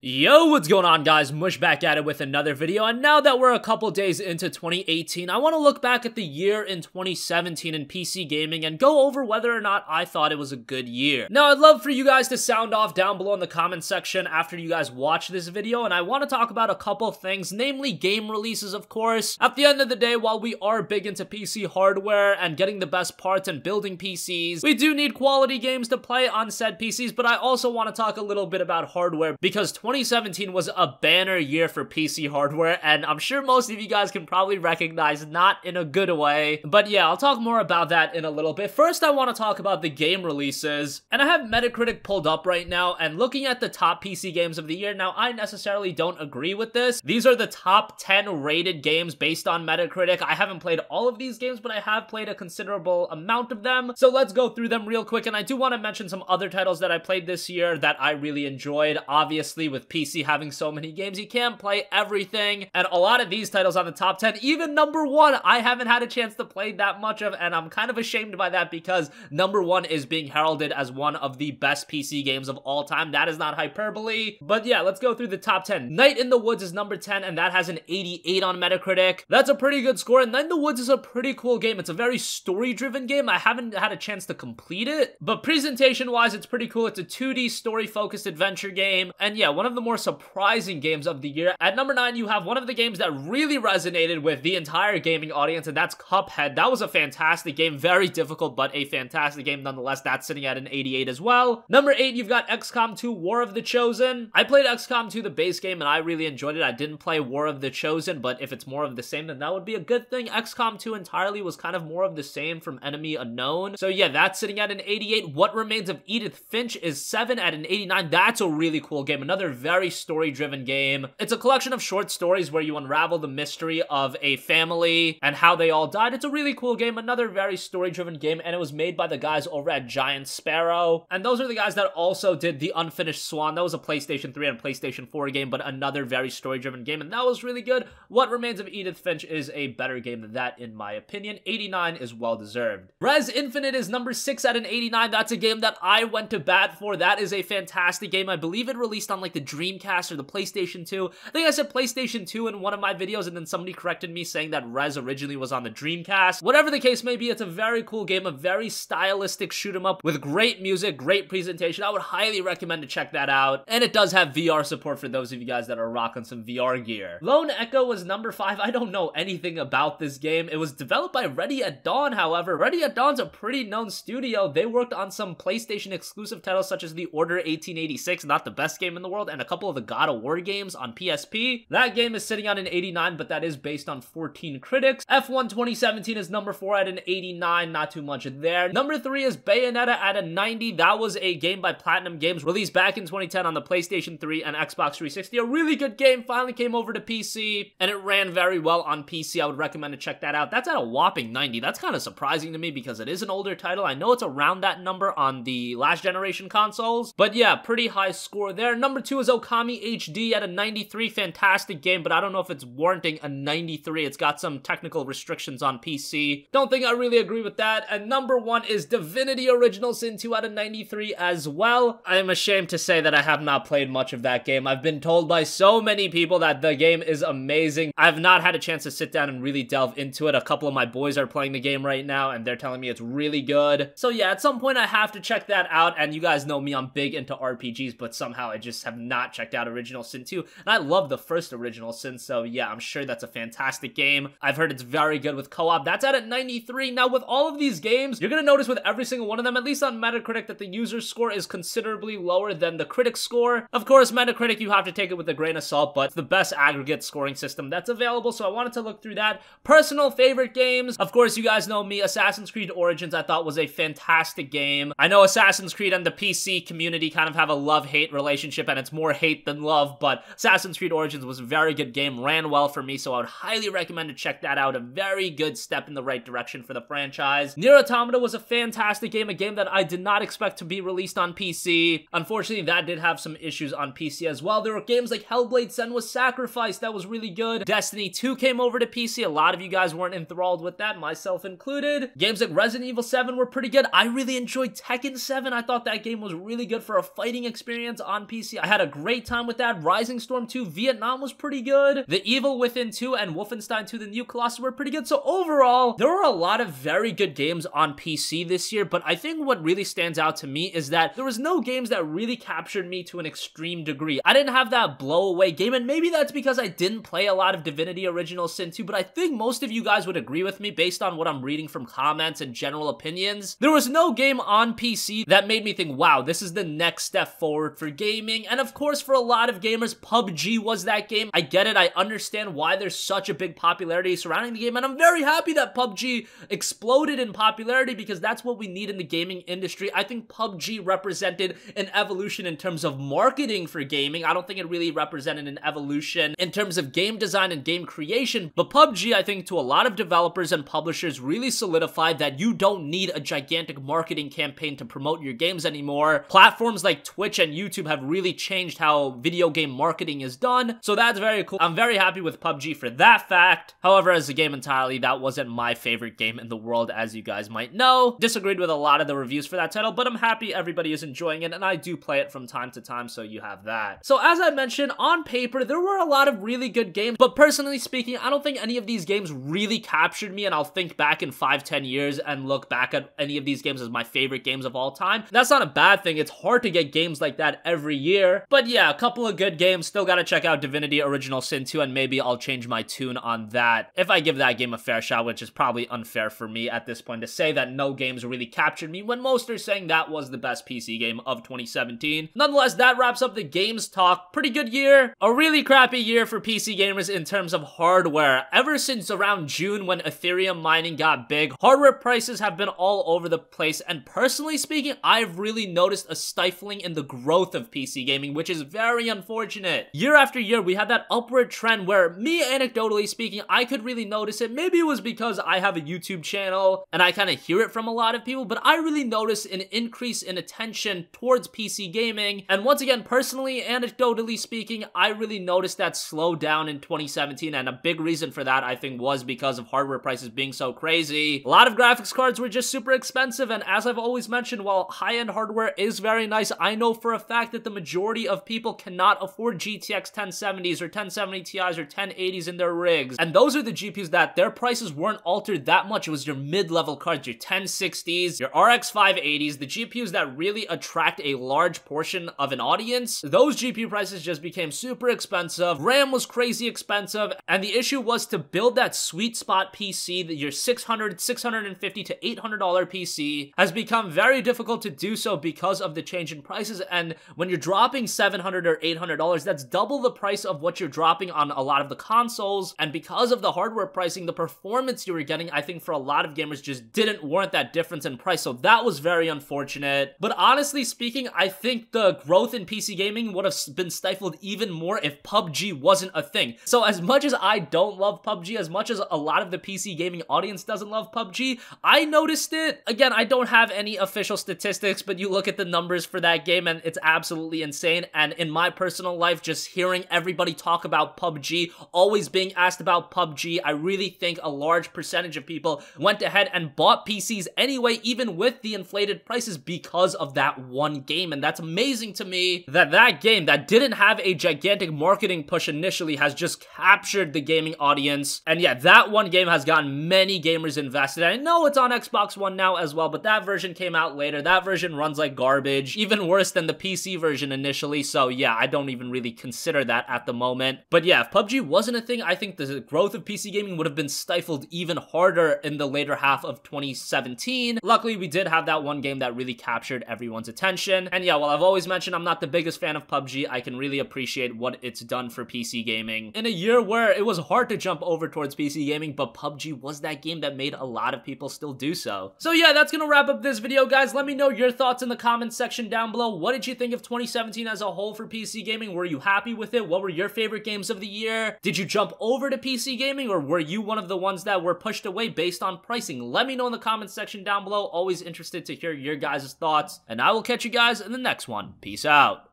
Yo, what's going on, guys? Mush back at it with another video, and now that we're a couple days into 2018, I want to look back at the year in 2017 in PC gaming and go over whether or not I thought it was a good year. Now, I'd love for you guys to sound off down below in the comment section after you guys watch this video, and I want to talk about a couple things, namely game releases, of course. At the end of the day, while we are big into PC hardware and getting the best parts and building PCs, we do need quality games to play on said PCs, but I also want to talk a little bit about hardware because 2017 was a banner year for PC hardware, and I'm sure most of you guys can probably recognize not in a good way. But yeah, I'll talk more about that in a little bit. First, I want to talk about the game releases, and I have Metacritic pulled up right now, and looking at the top PC games of the year. Now, I necessarily don't agree with this. These are the top 10 rated games based on Metacritic. I haven't played all of these games, but I have played a considerable amount of them, so let's go through them real quick. And I do want to mention some other titles that I played this year that I really enjoyed. Obviously, with PC having so many games, you can't play everything, and a lot of these titles on the top 10, even number 1, I haven't had a chance to play that much of, and I'm kind of ashamed by that because number 1 is being heralded as one of the best PC games of all time. That is not hyperbole. But yeah, let's go through the top 10. Night in the Woods is number 10, and that has an 88 on Metacritic. That's a pretty good score, and Night in the Woods is a pretty cool game. It's a very story-driven game. I haven't had a chance to complete it, but presentation-wise, it's pretty cool. It's a 2D story-focused adventure game, and yeah, one of the more surprising games of the year. At number 9, you have one of the games that really resonated with the entire gaming audience, and that's Cuphead. That was a fantastic game, very difficult, but a fantastic game nonetheless. That's sitting at an 88 as well. Number 8, you've got XCOM 2 War of the Chosen. I played XCOM 2, the base game, and I really enjoyed it. I didn't play War of the Chosen, but if it's more of the same, then that would be a good thing. XCOM 2 entirely was kind of more of the same from Enemy Unknown. So yeah, that's sitting at an 88. What Remains of Edith Finch is 7 at an 89. That's a really cool game. Another very story-driven game. It's a collection of short stories where you unravel the mystery of a family and how they all died. It's a really cool game. Another very story-driven game, and it was made by the guys over at Giant Sparrow. And those are the guys that also did The Unfinished Swan. That was a PlayStation 3 and PlayStation 4 game, but another very story-driven game, and that was really good. What Remains of Edith Finch is a better game than that, in my opinion. 89 is well-deserved. Rez Infinite is number 6 at an 89. That's a game that I went to bat for. That is a fantastic game. I believe it released on like the Dreamcast or the PlayStation 2. I think I said PlayStation 2 in one of my videos, and then somebody corrected me saying that Rez originally was on the Dreamcast. Whatever the case may be, it's a very cool game, a very stylistic shoot 'em up with great music, great presentation. I would highly recommend to check that out. And it does have VR support for those of you guys that are rocking some VR gear. Lone Echo was number 5. I don't know anything about this game. It was developed by Ready at Dawn, however. Ready at Dawn's a pretty known studio. They worked on some PlayStation exclusive titles such as The Order 1886, not the best game in the world, and a couple of the God of War games on PSP. That game is sitting on an 89, but that is based on 14 critics. F1 2017 is number 4 at an 89, not too much there. Number 3 is Bayonetta at a 90. That was a game by Platinum Games, released back in 2010 on the PlayStation 3 and Xbox 360. A really good game, finally came over to PC, and it ran very well on PC. I would recommend to check that out. That's at a whopping 90. That's kind of surprising to me because it is an older title. I know it's around that number on the last generation consoles, but yeah, pretty high score there. Number 2 is Okami HD at a 93. Fantastic game, but I don't know if it's warranting a 93. It's got some technical restrictions on PC. Don't think I really agree with that. And number 1 is Divinity Original Sin 2 at a 93 as well. I am ashamed to say that I have not played much of that game. I've been told by so many people that the game is amazing. I've not had a chance to sit down and really delve into it. A couple of my boys are playing the game right now, and they're telling me it's really good. So yeah, at some point I have to check that out, and you guys know me, I'm big into RPGs, but somehow I just have not checked out Original Sin 2, and I love the first Original Sin, so yeah, I'm sure that's a fantastic game. I've heard it's very good with co-op. That's at a 93. Now, with all of these games, you're gonna notice with every single one of them, at least on Metacritic, that the user score is considerably lower than the critic score. Of course, Metacritic, you have to take it with a grain of salt, but it's the best aggregate scoring system that's available, so I wanted to look through that. Personal favorite games, of course, you guys know me, Assassin's Creed Origins I thought was a fantastic game. I know Assassin's Creed and the PC community kind of have a love-hate relationship, and it's more hate than love, but Assassin's Creed Origins was a very good game, ran well for me, so I would highly recommend to check that out. A very good step in the right direction for the franchise. Nier Automata was a fantastic game, a game that I did not expect to be released on PC. Unfortunately, that did have some issues on PC as well. There were games like Hellblade Senua's Sacrifice that was really good. Destiny 2 came over to PC. A lot of you guys weren't enthralled with that, myself included. Games like Resident Evil 7 were pretty good. I really enjoyed Tekken 7. I thought that game was really good for a fighting experience on PC. I had a great time with that. Rising Storm 2 Vietnam was pretty good. The Evil Within 2 and Wolfenstein 2 The New Colossus were pretty good. So overall, there were a lot of very good games on PC this year, but I think what really stands out to me is that there was no games that really captured me to an extreme degree. I didn't have that blow away game, and maybe that's because I didn't play a lot of Divinity Original Sin 2, but I think most of you guys would agree with me based on what I'm reading from comments and general opinions. There was no game on PC that made me think, wow, this is the next step forward for gaming. And of course, for a lot of gamers, PUBG was that game. I get it. I understand why there's such a big popularity surrounding the game, and I'm very happy that PUBG exploded in popularity because that's what we need in the gaming industry. I think PUBG represented an evolution in terms of marketing for gaming. I don't think it really represented an evolution in terms of game design and game creation, but PUBG, I think, to a lot of developers and publishers really solidified that you don't need a gigantic marketing campaign to promote your games anymore. Platforms like Twitch and YouTube have really changed how video game marketing is done, so that's very cool. I'm very happy with PUBG for that fact. However, as a game entirely, that wasn't my favorite game in the world, as you guys might know. Disagreed with a lot of the reviews for that title, but I'm happy everybody is enjoying it, and I do play it from time to time, so you have that. So as I mentioned, on paper, there were a lot of really good games, but personally speaking, I don't think any of these games really captured me, and I'll think back in 5-10 years and look back at any of these games as my favorite games of all time. That's not a bad thing. It's hard to get games like that every year, but yeah, a couple of good games. Still gotta check out Divinity Original Sin 2, and maybe I'll change my tune on that if I give that game a fair shot, which is probably unfair for me at this point to say that no games really captured me when most are saying that was the best PC game of 2017. Nonetheless, that wraps up the games talk. Pretty good year. A really crappy year for PC gamers in terms of hardware. Ever since around June when Ethereum mining got big, hardware prices have been all over the place, and personally speaking, I've really noticed a stifling in the growth of PC gaming, which is very unfortunate. Year after year, we had that upward trend where me, anecdotally speaking, I could really notice it. Maybe it was because I have a YouTube channel and I kind of hear it from a lot of people, but I really noticed an increase in attention towards PC gaming. And once again, personally, anecdotally speaking, I really noticed that slow down in 2017, and a big reason for that, I think, was because of hardware prices being so crazy. A lot of graphics cards were just super expensive, and as I've always mentioned, while high-end hardware is very nice, I know for a fact that the majority of people cannot afford GTX 1070s or 1070 Ti's or 1080s in their rigs, and those are the GPUs that their prices weren't altered that much. It was your mid-level cards, your 1060s, your RX 580s, the GPUs that really attract a large portion of an audience. Those GPU prices just became super expensive. RAM was crazy expensive, and the issue was to build that sweet spot PC, that your $600, $650 to $800 PC, has become very difficult to do so because of the change in prices. And when you're dropping $700 or $800, that's double the price of what you're dropping on a lot of the consoles. And because of the hardware pricing, the performance you were getting, I think for a lot of gamers just didn't warrant that difference in price. So that was very unfortunate. But honestly speaking, I think the growth in PC gaming would have been stifled even more if PUBG wasn't a thing. So as much as I don't love PUBG, as much as a lot of the PC gaming audience doesn't love PUBG, I noticed it. Again, I don't have any official statistics, but you look at the numbers for that game and it's absolutely insane. And in my personal life, just hearing everybody talk about PUBG, always being asked about PUBG, I really think a large percentage of people went ahead and bought PCs anyway, even with the inflated prices, because of that one game. And that's amazing to me that that game that didn't have a gigantic marketing push initially has just captured the gaming audience. And yeah, that one game has gotten many gamers invested. I know it's on Xbox One now as well, but that version came out later. That version runs like garbage, even worse than the PC version initially. So yeah, I don't even really consider that at the moment. But yeah, if PUBG wasn't a thing, I think the growth of PC gaming would have been stifled even harder in the later half of 2017. Luckily, we did have that one game that really captured everyone's attention. And yeah, while I've always mentioned I'm not the biggest fan of PUBG, I can really appreciate what it's done for PC gaming in a year where it was hard to jump over towards PC gaming, but PUBG was that game that made a lot of people still do so. So yeah, that's gonna wrap up this video, guys. Let me know your thoughts in the comments section down below. What did you think of 2017 as a whole for PC gaming? Were you happy with it? What were your favorite games of the year? Did you jump over to PC gaming, or were you one of the ones that were pushed away based on pricing? Let me know in the comments section down below. Always interested to hear your guys' thoughts, and I will catch you guys in the next one. Peace out.